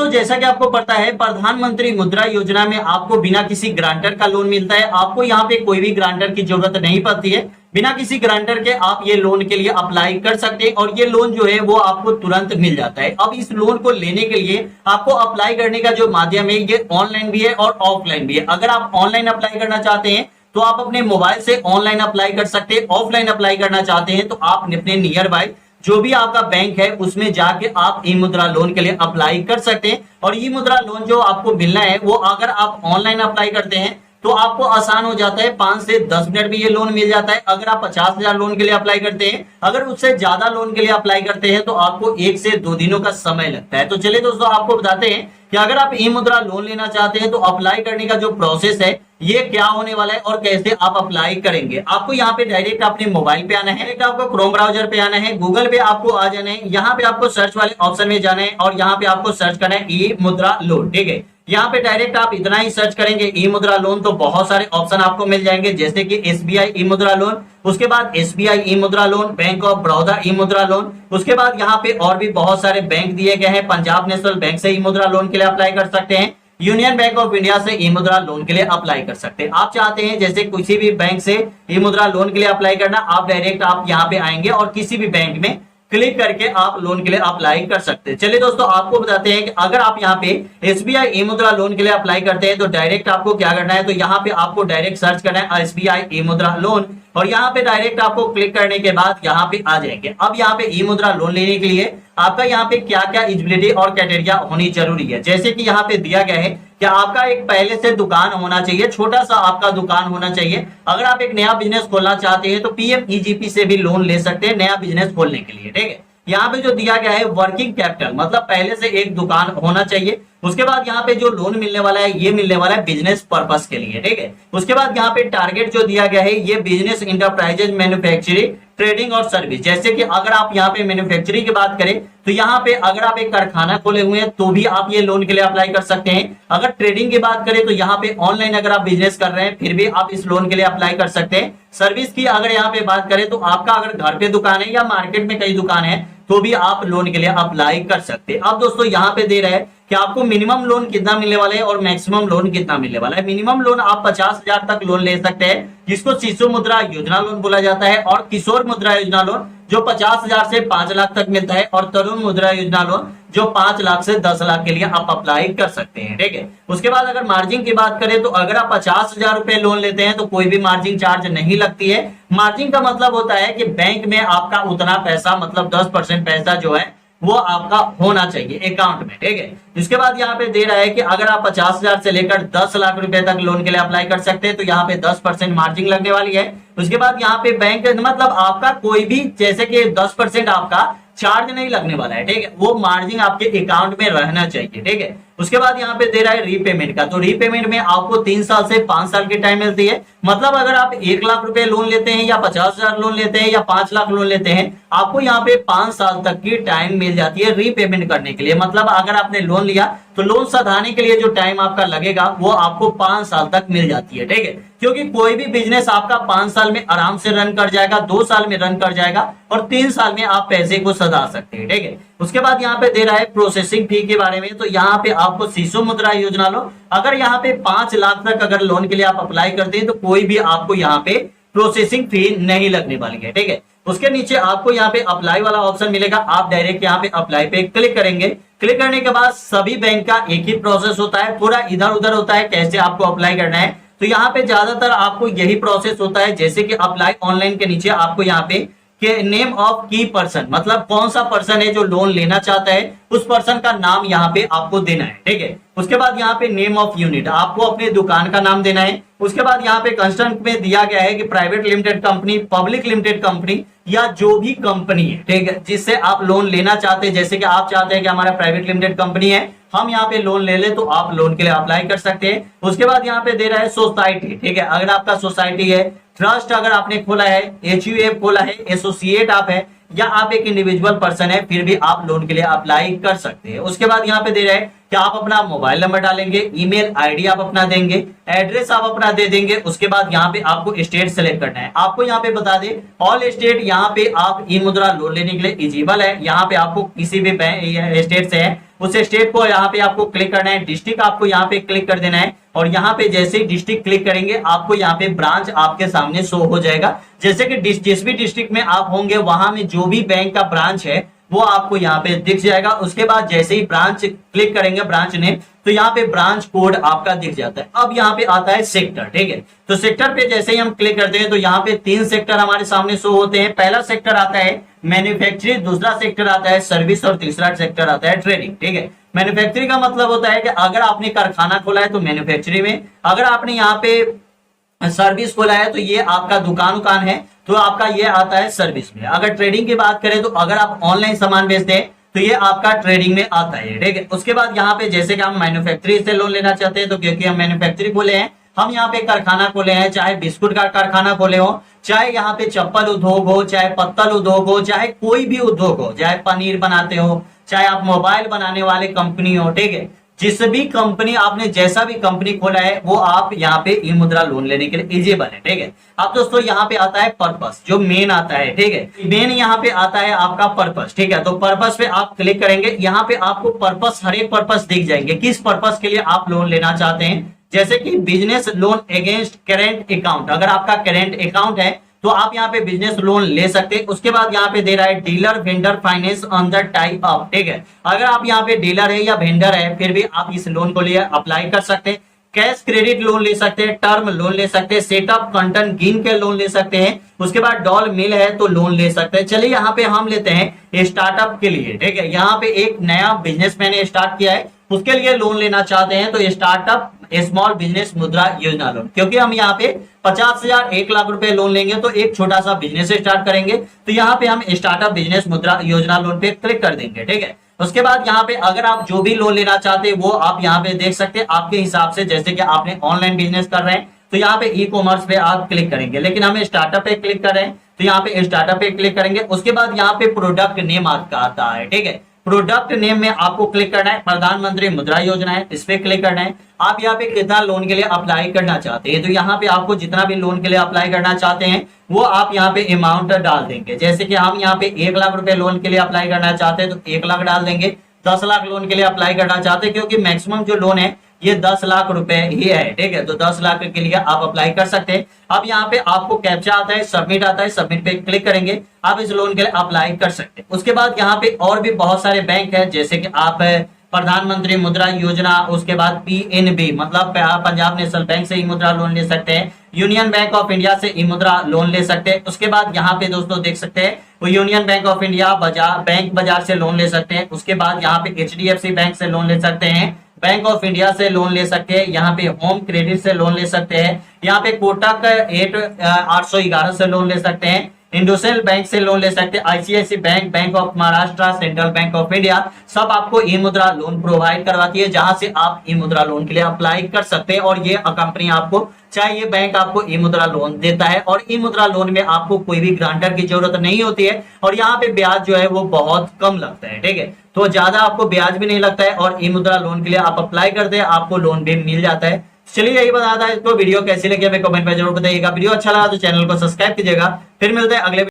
दोस्तों जैसा कि आपको पता है प्रधानमंत्री मुद्रा योजना में आपको बिना किसी ग्रांटर का लोन मिलता है। आपको यहाँ पे कोई भी ग्रांटर की जरूरत नहीं पड़ती है। बिना किसी ग्रांटर के आप ये लोन के लिए अप्लाई कर सकते हैं और ये लोन जो है वो आपको तुरंत मिल जाता है। अब इस लोन को लेने के लिए आपको अप्लाई करने का जो माध्यम है ये ऑनलाइन भी है और ऑफलाइन भी है। अगर आप ऑनलाइन अप्लाई करना चाहते हैं तो आप अपने मोबाइल से ऑनलाइन अप्लाई कर सकते हैं। ऑफलाइन अप्लाई करना चाहते हैं तो आप अपने नियर बाय जो भी आपका बैंक है उसमें जाके आप ई मुद्रा लोन के लिए अप्लाई कर सकते हैं। और ई मुद्रा लोन जो आपको मिलना है वो अगर आप ऑनलाइन अप्लाई करते हैं तो आपको आसान हो जाता है, 5 से 10 मिनट में ये लोन मिल जाता है। अगर आप 50,000 लोन के लिए अप्लाई करते हैं, अगर उससे ज्यादा लोन के लिए अप्लाई करते हैं तो आपको 1 से 2 दिनों का समय लगता है। तो चलिए दोस्तों आपको बताते हैं कि अगर आप ई मुद्रा लोन लेना चाहते हैं तो अप्लाई करने का जो प्रोसेस है ये क्या होने वाला है और कैसे आप अप्लाई करेंगे। आपको यहाँ पे डायरेक्ट अपने मोबाइल पे आना है, डायरेक्ट आपको क्रोम ब्राउजर पे आना है, गूगल पे आपको आ जाना है। यहाँ पे आपको सर्च वाले ऑप्शन में जाना है और यहाँ पे आपको सर्च करना है ई मुद्रा लोन। ठीक है, यहाँ पे डायरेक्ट आप इतना ही सर्च करेंगे ई मुद्रा लोन तो बहुत सारे ऑप्शन आपको मिल जाएंगे, जैसे कि एसबीआई ई मुद्रा लोन, उसके बाद एसबीआई ई मुद्रा लोन, बैंक ऑफ बड़ौदा ई मुद्रा लोन, उसके बाद यहाँ पे और भी बहुत सारे बैंक दिए गए हैं। पंजाब नेशनल बैंक से ई मुद्रा लोन के लिए अप्लाई कर सकते हैं, यूनियन बैंक ऑफ इंडिया से ई मुद्रा लोन के लिए अप्लाई कर सकते हैं। आप चाहते हैं जैसे किसी भी बैंक से ई मुद्रा लोन के लिए अप्लाई करना, आप डायरेक्ट आप यहाँ पे आएंगे और किसी भी बैंक में क्लिक करके आप लोन के लिए अप्लाई कर सकते हैं। चलिए दोस्तों आपको बताते हैं कि अगर आप यहाँ पे एसबीआई ई मुद्रा लोन के लिए अप्लाई करते हैं तो डायरेक्ट आपको क्या करना है, तो यहाँ पे आपको डायरेक्ट सर्च करना है एसबीआई ई मुद्रा लोन और यहाँ पे डायरेक्ट आपको क्लिक करने के बाद यहाँ पे आ जाएंगे। अब यहाँ पे ई मुद्रा लोन लेने के लिए आपका यहाँ पे क्या क्या एलिजिबिलिटी और क्राइटेरिया होनी जरूरी है, जैसे कि यहाँ पे दिया गया है कि आपका एक पहले से दुकान होना चाहिए, छोटा सा आपका दुकान होना चाहिए। अगर आप एक नया बिजनेस खोलना चाहते हैं तो पीएमईजीपी से भी लोन ले सकते हैं नया बिजनेस खोलने के लिए। ठीक है, यहाँ पे जो दिया गया है वर्किंग कैपिटल मतलब पहले से एक दुकान होना चाहिए। उसके बाद यहाँ पे जो लोन मिलने वाला है ये मिलने वाला है बिजनेस पर्पस के लिए। ठीक है, उसके बाद यहाँ पे टारगेट जो दिया गया है ये बिजनेस इंटरप्राइजेज मैन्युफैक्चरिंग ट्रेडिंग और सर्विस, जैसे कि अगर आप यहाँ पे मैन्युफैक्चरिंग की बात करें तो यहाँ पे अगर आप एक कारखाना खोले हुए हैं तो भी आप ये लोन के लिए अप्लाई कर सकते हैं। अगर ट्रेडिंग की बात करें तो यहाँ पे ऑनलाइन अगर आप बिजनेस कर रहे हैं फिर भी आप इस लोन के लिए अप्लाई कर सकते हैं। सर्विस की अगर यहाँ पे बात करें तो आपका अगर घर पे दुकान है या मार्केट में कई दुकान है तो भी आप लोन के लिए अप्लाई कर सकते हैं। अब दोस्तों यहाँ पे दे रहे हैं कि आपको मिनिमम लोन कितना मिलने वाला है और मैक्सिमम लोन कितना मिलने वाला है। मिनिमम लोन आप 50,000 तक लोन ले सकते हैं, जिसको शिशु मुद्रा योजना लोन बोला जाता है, और किशोर मुद्रा योजना लोन जो 50,000 से 5 लाख तक मिलता है, और तरुण मुद्रा योजना लोन जो 5 लाख से 10 लाख के लिए आप अप्लाई कर सकते हैं। ठीक है, उसके बाद अगर मार्जिन की बात करें तो अगर आप 50,000 रुपए लोन लेते हैं तो कोई भी मार्जिन चार्ज नहीं लगती है। मार्जिन का मतलब होता है कि बैंक में आपका उतना पैसा मतलब 10% पैसा जो है वो आपका होना चाहिए अकाउंट में। ठीक है, इसके बाद यहाँ पे दे रहा है कि अगर आप 50,000 से लेकर 10 लाख रुपए तक लोन के लिए अप्लाई कर सकते हैं तो यहाँ पे 10% मार्जिन लगने वाली है। उसके बाद यहाँ पे बैंक मतलब आपका कोई भी जैसे कि 10% आपका चार्ज नहीं लगने वाला है। ठीक है, वो मार्जिन आपके अकाउंट में रहना चाहिए। ठीक है, उसके बाद यहाँ पे दे रहा है रीपेमेंट का, तो रीपेमेंट में आपको 3 साल से 5 साल की टाइम मिलती है। मतलब अगर आप 1 लाख रुपए लोन लेते हैं या 50,000 लोन लेते हैं या 5 लाख लोन लेते हैं, आपको यहाँ पे 5 साल तक की टाइम मिल जाती है रीपेमेंट करने के लिए। मतलब अगर आपने लोन लिया तो लोन सधाने के लिए जो टाइम आपका लगेगा वो आपको 5 साल तक मिल जाती है। ठीक है, क्योंकि कोई भी बिजनेस आपका 5 साल में आराम से रन कर जाएगा, 2 साल में रन कर जाएगा और 3 साल में आप पैसे को सधा सकते हैं। ठीक है, उसके बाद यहाँ पे दे रहा है प्रोसेसिंग फी के बारे में, तो यहाँ पे आपको शिशु मुद्रा योजना लो अगर यहाँ पे 5 लाख तक अगर लोन के लिए आप अप्लाई करते हैं तो कोई भी आपको यहाँ पे प्रोसेसिंग फी नहीं लगने वाली है। ठीक है, उसके नीचे आपको यहाँ पे अप्लाई वाला ऑप्शन मिलेगा, आप डायरेक्ट यहाँ पे अप्लाई पे क्लिक करेंगे। क्लिक करने के बाद सभी बैंक का एक ही प्रोसेस होता है, पूरा इधर उधर होता है कैसे आपको अप्लाई करना है। तो यहाँ पे ज्यादातर आपको यही प्रोसेस होता है, जैसे कि अप्लाई ऑनलाइन के नीचे आपको यहाँ पे के नेम ऑफ की पर्सन मतलब कौन सा पर्सन है जो लोन लेना चाहता है उस पर्सन का नाम यहाँ पे आपको देना है। ठीक है, उसके बाद यहाँ पे नेम ऑफ यूनिट आपको अपने दुकान का नाम देना है। उसके बाद यहाँ पे कंस्ट्रक्ट में दिया गया है कि private limited company, public limited company या जो भी कंपनी है, ठीक है, जिससे आप लोन लेना चाहते हैं। जैसे कि आप चाहते हैं कि हमारा प्राइवेट लिमिटेड कंपनी है, हम यहाँ पे लोन ले ले तो आप लोन के लिए अप्लाई कर सकते हैं। उसके बाद यहाँ पे दे रहा है सोसाइटी। ठीक है, अगर आपका सोसाइटी है, ट्रस्ट अगर आपने खोला है, एचयूएफ खोला है, एसोसिएट आप है या आप एक इंडिविजुअल पर्सन है फिर भी आप लोन के लिए अप्लाई कर सकते हैं। उसके बाद यहाँ पे दे रहा है कि आप अपना मोबाइल नंबर डालेंगे, ईमेल आईडी आप अपना देंगे, एड्रेस आप अपना दे देंगे। उसके बाद यहाँ पे आपको स्टेट सेलेक्ट करना है। आपको यहाँ पे बता दें ऑल स्टेट यहाँ पे आप ई मुद्रा लोन लेने के लिए एलिजिबल है। यहाँ पे आपको किसी भी बैंक स्टेट से है उस स्टेट को यहाँ पे आपको क्लिक करना है। डिस्ट्रिक्ट आपको यहाँ पे क्लिक कर देना है और यहाँ पे जैसे ही डिस्ट्रिक्ट क्लिक करेंगे आपको यहाँ पे ब्रांच आपके सामने शो हो जाएगा। जैसे कि जिस भी डिस्ट्रिक्ट में आप होंगे वहां में जो भी बैंक का ब्रांच है वो आपको यहाँ पे दिख जाएगा। उसके बाद जैसे ही ब्रांच क्लिक करेंगे ब्रांच ने तो यहाँ पे ब्रांच कोड आपका दिख जाता है। अब यहाँ पे आता है सेक्टर, ठीक है। तो सेक्टर पे जैसे ही हम क्लिक करते हैं तो यहाँ पे 3 सेक्टर हमारे सामने शो होते हैं। पहला सेक्टर आता है मैन्युफैक्चरिंग, दूसरा सेक्टर आता है सर्विस और तीसरा सेक्टर आता है ट्रेडिंग, ठीक है। मैन्युफैक्चरिंग का मतलब होता है कि अगर आपने कारखाना खोला है तो मैन्युफैक्चरिंग में, अगर आपने यहाँ पे सर्विस खोला है तो ये आपका दुकान है तो आपका ये आता है सर्विस में। अगर ट्रेडिंग की बात करें तो अगर आप ऑनलाइन सामान बेचते हैं तो ये आपका ट्रेडिंग में आता है, ठीक है। उसके बाद यहाँ पे जैसे कि हम मैन्युफैक्चरिंग से लोन लेना चाहते हैं तो क्योंकि हम मैन्युफैक्चरिंग खोले हैं, हम यहाँ पे कारखाना खोले हैं, चाहे बिस्कुट का कारखाना खोले हो, चाहे यहाँ पे चप्पल उद्योग हो, चाहे पत्तल उद्योग हो, चाहे कोई भी उद्योग हो, चाहे पनीर बनाते हो, चाहे आप मोबाइल बनाने वाले कंपनी हो, ठीक है। जिस भी कंपनी आपने जैसा भी कंपनी खोला है वो आप यहाँ पे ई मुद्रा लोन लेने के लिए एलिजिबल है, ठीक है। अब दोस्तों यहाँ पे आता है पर्पस, जो मेन आता है, ठीक है। मेन यहाँ पे आता है आपका पर्पस, ठीक है। तो पर्पस पे आप क्लिक करेंगे, यहाँ पे आपको पर्पस हर एक पर्पस दिख जाएंगे किस पर्पस के लिए आप लोन लेना चाहते हैं। जैसे कि business loan against current account, अगर आपका करेंट अकाउंट है तो आप यहाँ पे बिजनेस लोन ले सकते हैं। उसके बाद यहाँ पे दे रहा है dealer vendor finance on the type of, ठीक है। अगर आप यहाँ पे डीलर है या वेंडर है फिर भी आप इस लोन को लिए अप्लाई कर सकते हैं। कैश क्रेडिट लोन ले सकते हैं, टर्म लोन ले सकते हैं, सेटअप कंटेंट गिन के लोन ले सकते हैं। उसके बाद डॉल मिल है तो लोन ले सकते हैं। चलिए यहाँ पे हम लेते हैं स्टार्टअप के लिए, ठीक है। यहाँ पे एक नया बिजनेस मैंने स्टार्ट किया है उसके लिए लोन लेना चाहते हैं तो स्टार्टअप स्मॉल बिजनेस मुद्रा योजना लोन, क्योंकि हम यहाँ पे 50,000 1 लाख रुपए लोन लेंगे तो एक छोटा सा बिजनेस स्टार्ट करेंगे तो यहाँ पे हम स्टार्टअप बिजनेस मुद्रा योजना लोन पे क्लिक कर देंगे, ठीक है। उसके बाद यहाँ पे अगर आप जो भी लोन लेना चाहते हैं वो आप यहाँ पे देख सकते हैं आपके हिसाब से। जैसे कि आपने ऑनलाइन बिजनेस कर रहे हैं तो यहाँ पे ई कॉमर्स पे आप क्लिक करेंगे, लेकिन हम स्टार्टअप पे क्लिक कर रहे हैं तो यहाँ पे स्टार्टअप पे क्लिक करेंगे। उसके बाद यहाँ पे प्रोडक्ट नेम आपका आता है, ठीक है। प्रोडक्ट नेम में आपको क्लिक करना है, प्रधानमंत्री मुद्रा योजना है इस पे क्लिक करना है। आप यहाँ पे कितना लोन के लिए अप्लाई करना चाहते हैं तो यहाँ पे आपको जितना भी लोन के लिए अप्लाई करना चाहते हैं वो आप यहाँ पे अमाउंट डाल देंगे। जैसे कि हम यहाँ पे 1 लाख रुपए लोन के लिए अप्लाई करना चाहते हैं तो 1 लाख डाल देंगे। 10 लाख लोन के लिए अप्लाई करना चाहते हैं क्योंकि मैक्सिमम जो लोन है ये 10 लाख रुपए ही है, ठीक है। तो 10 लाख के लिए आप अप्लाई कर सकते हैं। अब यहाँ पे आपको कैप्चा आता है, सबमिट आता है, सबमिट पे क्लिक करेंगे आप इस लोन के लिए अप्लाई कर सकते हैं। उसके बाद यहाँ पे और भी बहुत सारे बैंक है जैसे कि आप प्रधानमंत्री मुद्रा योजना, उसके बाद पीएनबी मतलब पंजाब नेशनल बैंक से ई मुद्रा लोन ले सकते हैं, यूनियन बैंक ऑफ इंडिया से ई मुद्रा लोन ले सकते हैं। उसके बाद यहाँ पे दोस्तों देख सकते हैं वो यूनियन बैंक ऑफ इंडिया बाजार से लोन ले सकते हैं। उसके बाद यहाँ पे एचडीएफसी बैंक से लोन ले सकते हैं, बैंक ऑफ इंडिया से लोन ले सकते हैं, यहाँ पे होम क्रेडिट से लोन ले सकते हैं, यहाँ पे कोटक 811 से लोन ले सकते हैं, इंडोसेल बैंक से लोन ले सकते हैं, ICICI bank, bank of Maharashtra, central bank of India सब आपको ई मुद्रा लोन प्रोवाइड करवाती है जहां से आप ई मुद्रा लोन के लिए अप्लाई कर सकते हैं। और ये कंपनी आपको चाहे ये बैंक आपको ई मुद्रा लोन देता है और ई मुद्रा लोन में आपको कोई भी ग्रांटर की जरूरत नहीं होती है और यहाँ पे ब्याज जो है वो बहुत कम लगता है, ठीक है। तो ज्यादा आपको ब्याज भी नहीं लगता है और ई मुद्रा लोन के लिए आप अप्लाई करते हैं आपको लोन भी मिल जाता है। चलिए यही बताता है। इसको वीडियो कैसी लगी हमें कमेंट में जरूर बताइएगा। वीडियो अच्छा लगा तो चैनल को सब्सक्राइब कीजिएगा। फिर मिलते हैं अगले